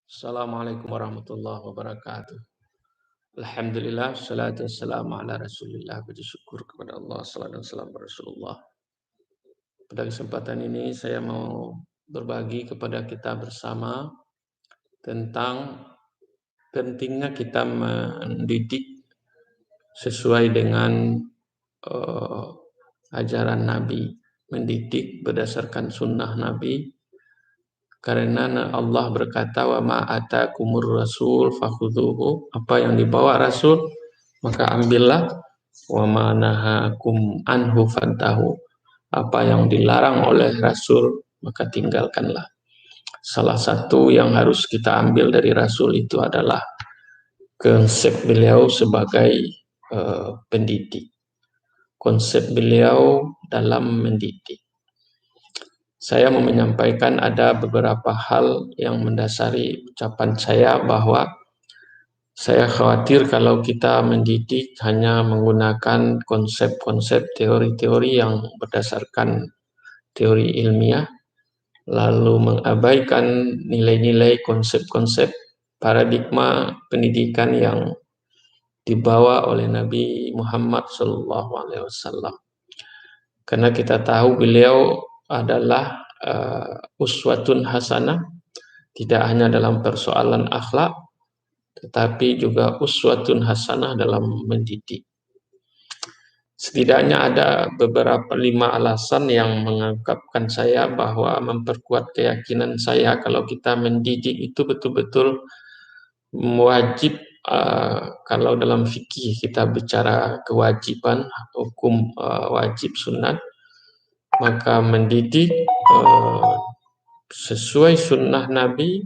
Assalamualaikum warahmatullahi wabarakatuh. Alhamdulillah, salatu wassalamu ala rasulillah. Puji syukur kepada Allah, salam dan salam kepada Rasulullah. Pada kesempatan ini saya mau berbagi kepada kita bersama tentang pentingnya kita mendidik sesuai dengan uh, ajaran Nabi, mendidik berdasarkan sunnah Nabi. Karena Allah berkata, wa ma atakumur rasul fakhudhuhu, apa yang dibawa Rasul maka ambillah, wa ma nahakum anhu fantahu, apa yang dilarang oleh Rasul maka tinggalkanlah. Salah satu yang harus kita ambil dari Rasul itu adalah konsep beliau sebagai pendidik, konsep beliau dalam mendidik. Saya mau menyampaikan ada beberapa hal yang mendasari ucapan saya, bahwa saya khawatir kalau kita mendidik hanya menggunakan konsep-konsep teori-teori yang berdasarkan teori ilmiah, lalu mengabaikan nilai-nilai konsep-konsep paradigma pendidikan yang dibawa oleh Nabi Muhammad SAW. Karena kita tahu beliau adalah uswatun hasanah, tidak hanya dalam persoalan akhlak, tetapi juga uswatun hasanah dalam mendidik. Setidaknya ada beberapa 5 alasan yang mengungkapkan saya bahwa memperkuat keyakinan saya kalau kita mendidik itu betul-betul wajib. Kalau dalam fikih kita bicara kewajiban, hukum wajib sunat, maka mendidik sesuai sunnah Nabi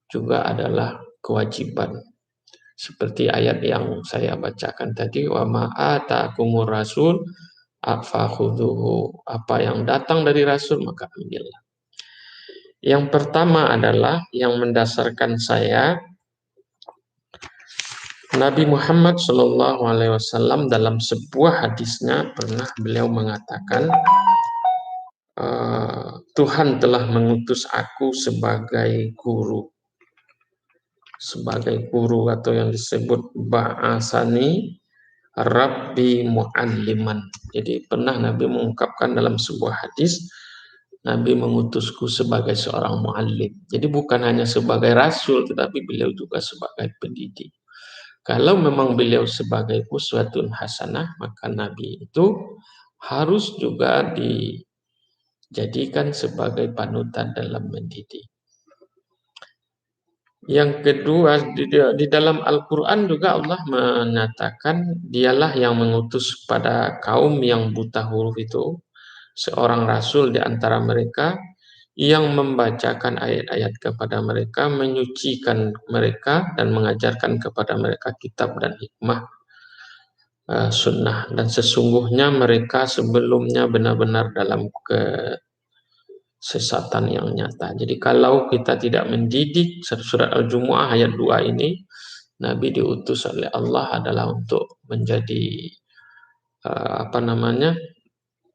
juga adalah kewajiban. Seperti ayat yang saya bacakan tadi, wa ma atakumur rasul fakhudhuhu, apa yang datang dari Rasul maka ambillah. Yang pertama adalah yang mendasarkan saya, Nabi Muhammad SAW dalam sebuah hadisnya pernah beliau mengatakan, Tuhan telah mengutus aku sebagai guru. Sebagai guru, atau yang disebut ba'asani Rabbi mu'alliman. Jadi pernah Nabi mengungkapkan dalam sebuah hadis, Nabi mengutusku sebagai seorang mu'allim. Jadi bukan hanya sebagai rasul, tetapi beliau juga sebagai pendidik. Kalau memang beliau sebagai uswatun hasanah, maka Nabi itu harus juga dijadikan sebagai panutan dalam mendidik. Yang kedua, di dalam Al-Quran juga Allah menyatakan dialah yang mengutus pada kaum yang buta huruf itu seorang rasul di antara mereka yang membacakan ayat-ayat kepada mereka, menyucikan mereka dan mengajarkan kepada mereka kitab dan hikmah, sunnah. Dan sesungguhnya mereka sebelumnya benar-benar dalam kesesatan yang nyata. Jadi kalau kita tidak mendidik, surat Al-Jumu'ah ayat 2 ini, Nabi diutus oleh Allah adalah untuk menjadi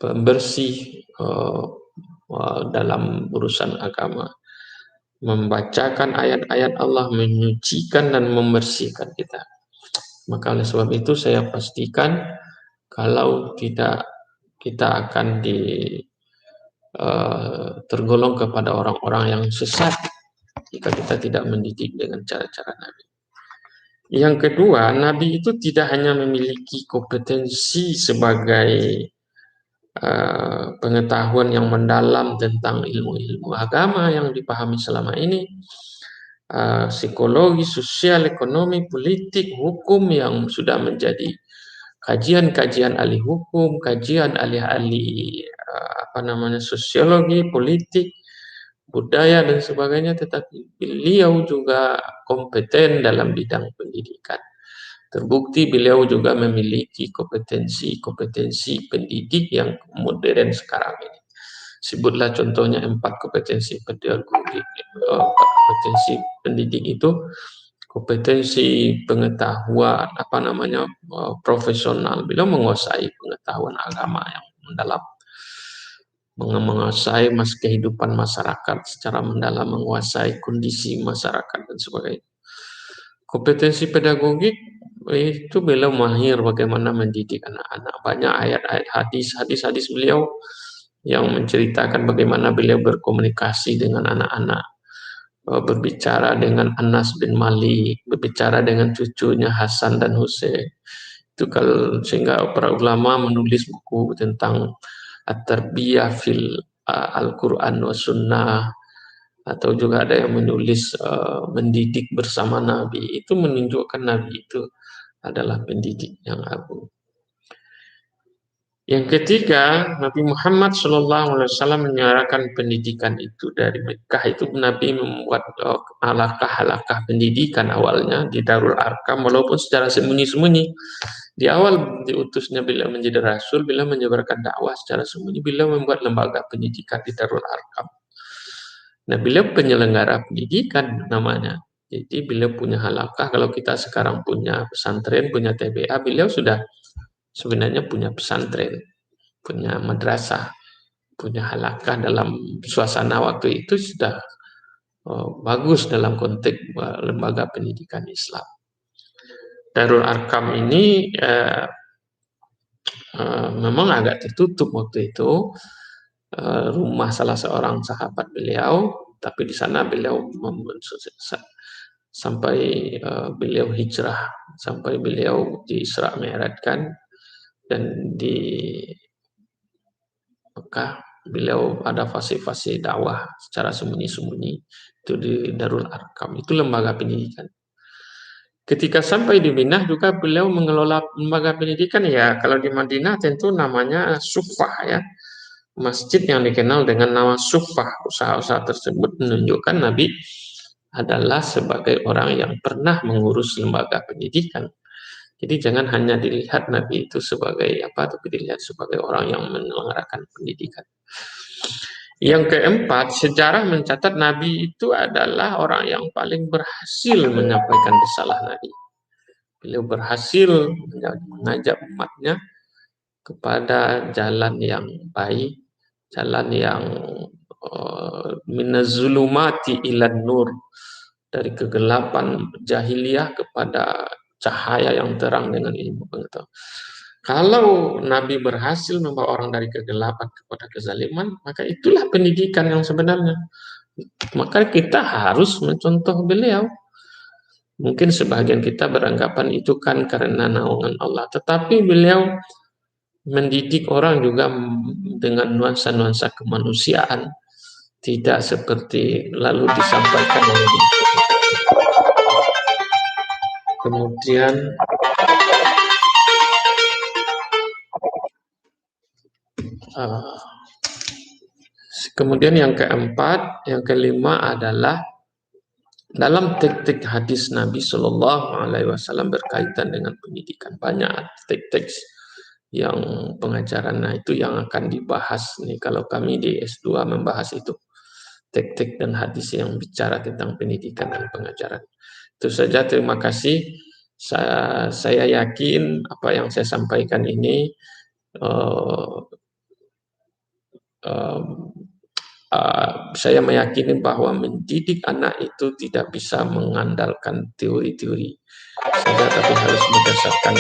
pembersih dalam urusan agama, membacakan ayat-ayat Allah, menyucikan dan membersihkan kita. Maka oleh sebab itu saya pastikan kalau tidak, kita akan tergolong kepada orang-orang yang sesat jika kita tidak mendidik dengan cara-cara Nabi. Yang kedua, Nabi itu tidak hanya memiliki kompetensi sebagai pengetahuan yang mendalam tentang ilmu-ilmu agama yang dipahami selama ini, psikologi, sosial, ekonomi, politik, hukum yang sudah menjadi kajian-kajian ahli hukum, kajian ahli-ahli sosiologi, politik, budaya dan sebagainya, tetapi beliau juga kompeten dalam bidang pendidikan. Terbukti beliau juga memiliki kompetensi pendidik yang modern sekarang ini. Sebutlah contohnya 4 kompetensi pendidik itu: kompetensi pengetahuan profesional, beliau menguasai pengetahuan agama yang mendalam. menguasai kehidupan masyarakat secara mendalam, menguasai kondisi masyarakat dan sebagainya. Kompetensi pedagogik itu beliau mahir bagaimana mendidik anak-anak. Banyak ayat-ayat hadis beliau yang menceritakan bagaimana beliau berkomunikasi dengan anak-anak, berbicara dengan Anas bin Malik, berbicara dengan cucunya Hasan dan Husain. Itu kalau sehingga para ulama menulis buku tentang at-tarbiyah fil Al-Quran wa Sunnah, atau juga ada yang menulis mendidik bersama Nabi. Itu menunjukkan Nabi itu adalah pendidik yang agung. Yang ketiga, Nabi Muhammad SAW menyuarakan pendidikan itu dari Mekah. Itu Nabi membuat halakah pendidikan awalnya di Darul Arkam, walaupun secara sembunyi-sembunyi. Di awal diutusnya beliau menjadi Rasul, beliau menyebarkan dakwah secara sembunyi, beliau membuat lembaga pendidikan di Darul Arkam. Nah, beliau penyelenggara pendidikan namanya. Jadi beliau punya halakah, kalau kita sekarang punya pesantren, punya TBA, beliau sudah sebenarnya punya pesantren, punya madrasah, punya halakah. Dalam suasana waktu itu sudah bagus dalam konteks lembaga pendidikan Islam. Darul Arkam ini memang agak tertutup waktu itu, rumah salah seorang sahabat beliau, tapi di sana beliau sampai beliau hijrah, sampai beliau di Isra Mi'rajkan, dan di Mekah beliau ada fase-fase dakwah secara sembunyi-sembunyi, itu di Darul Arkam, itu lembaga pendidikan. Ketika sampai di Madinah juga beliau mengelola lembaga pendidikan, ya kalau di Madinah tentu namanya Sufah, ya, masjid yang dikenal dengan nama Sufah. Usaha-usaha tersebut menunjukkan Nabi adalah sebagai orang yang pernah mengurus lembaga pendidikan. Jadi jangan hanya dilihat Nabi itu sebagai apa, tapi dilihat sebagai orang yang menyelenggarakan pendidikan. Yang keempat, sejarah mencatat Nabi itu adalah orang yang paling berhasil menyampaikan risalah Nabi. Beliau berhasil mengajak umatnya kepada jalan yang baik, jalan yang minazulumati ilan nur, dari kegelapan jahiliyah kepada cahaya yang terang dengan ilmu pengetahuan. Kalau Nabi berhasil membawa orang dari kegelapan kepada kezaliman, maka itulah pendidikan yang sebenarnya. Maka kita harus mencontoh beliau. Mungkin sebagian kita beranggapan itu kan karena naungan Allah, tetapi beliau mendidik orang juga dengan nuansa-nuansa kemanusiaan, tidak seperti lalu disampaikan oleh kemudian yang keempat, yang kelima adalah dalam teks-teks hadis Nabi Shallallahu Alaihi Wasallam berkaitan dengan pendidikan. Banyak teks-teks yang pengajarannya itu yang akan dibahas nih kalau kami di S2 membahas itu, teks-teks dan hadis yang bicara tentang pendidikan dan pengajaran. Itu saja, terima kasih. Saya yakin apa yang saya sampaikan ini saya meyakini bahwa mendidik anak itu tidak bisa mengandalkan teori-teori saja, tapi harus berdasarkan